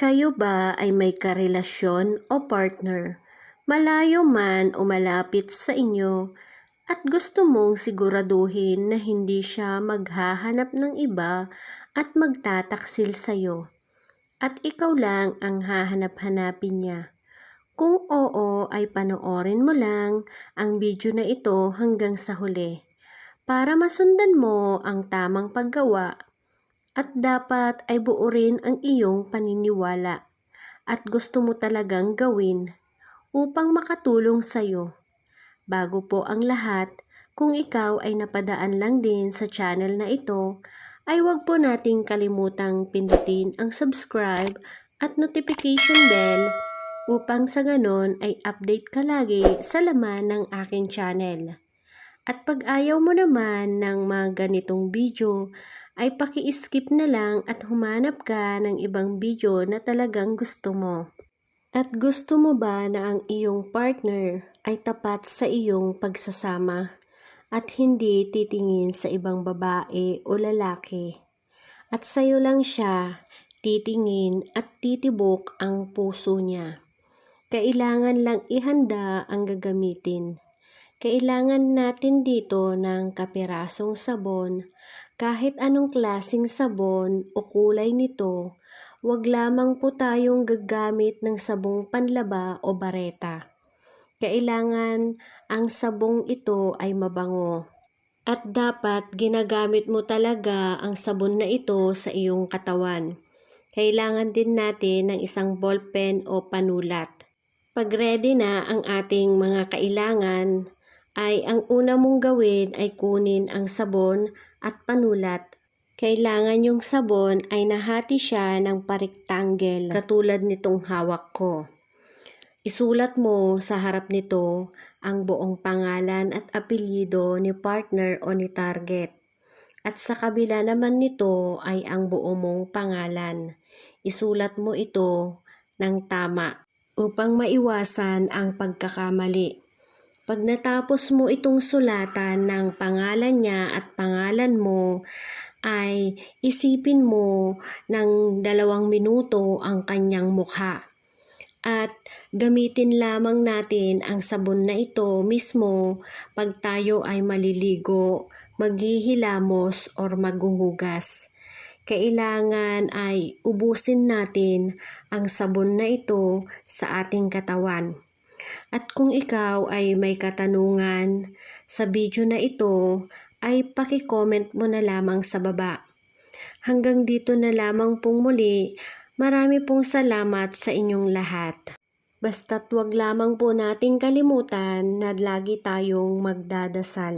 Kayo ba ay may karelasyon o partner, malayo man o malapit sa inyo, at gusto mong siguraduhin na hindi siya maghahanap ng iba at magtataksil sa'yo, at ikaw lang ang hahanap-hanapin niya? Kung oo, ay panoorin mo lang ang video na ito hanggang sa huli para masundan mo ang tamang paggawa. At dapat ay buo rin ang iyong paniniwala at gusto mo talagang gawin upang makatulong sa iyo. Bago po ang lahat, kung ikaw ay napadaan lang din sa channel na ito, ay huwag po nating kalimutang pindutin ang subscribe at notification bell upang sa ganon ay update ka lagi sa laman ng aking channel. At pag ayaw mo naman ng mga ganitong video, ay paki-skip na lang at humanap ka ng ibang video na talagang gusto mo. At gusto mo ba na ang iyong partner ay tapat sa iyong pagsasama at hindi titingin sa ibang babae o lalaki? At sa iyo lang siya titingin at titibok ang puso niya. Kailangan lang ihanda ang gagamitin. Kailangan natin dito ng kapirasong sabon, kahit anong klasing sabon o kulay nito. Huwag lamang po tayong gagamit ng sabong panlaba o bareta. Kailangan ang sabong ito ay mabango. At dapat ginagamit mo talaga ang sabon na ito sa iyong katawan. Kailangan din natin ng isang ballpen o panulat. Pag ready na ang ating mga kailangan, ay ang una mong gawin ay kunin ang sabon at panulat. Kailangan yung sabon ay nahati siya ng pa-rectangle katulad nitong hawak ko. Isulat mo sa harap nito ang buong pangalan at apelyido ni partner o ni target. At sa kabila naman nito ay ang buo mong pangalan. Isulat mo ito ng tama upang maiwasan ang pagkakamali. Pag natapos mo itong sulatan ng pangalan niya at pangalan mo, ay isipin mo ng 2 minuto ang kanyang mukha. At gamitin lamang natin ang sabon na ito mismo pag tayo ay maliligo, maghihilamos or maghuhugas. Kailangan ay ubusin natin ang sabon na ito sa ating katawan. At kung ikaw ay may katanungan sa video na ito, ay paki-comment mo na lamang sa baba. Hanggang dito na lamang pong muli. Marami pong salamat sa inyong lahat. Basta't wag lamang po nating kalimutan na lagi tayong magdadasal.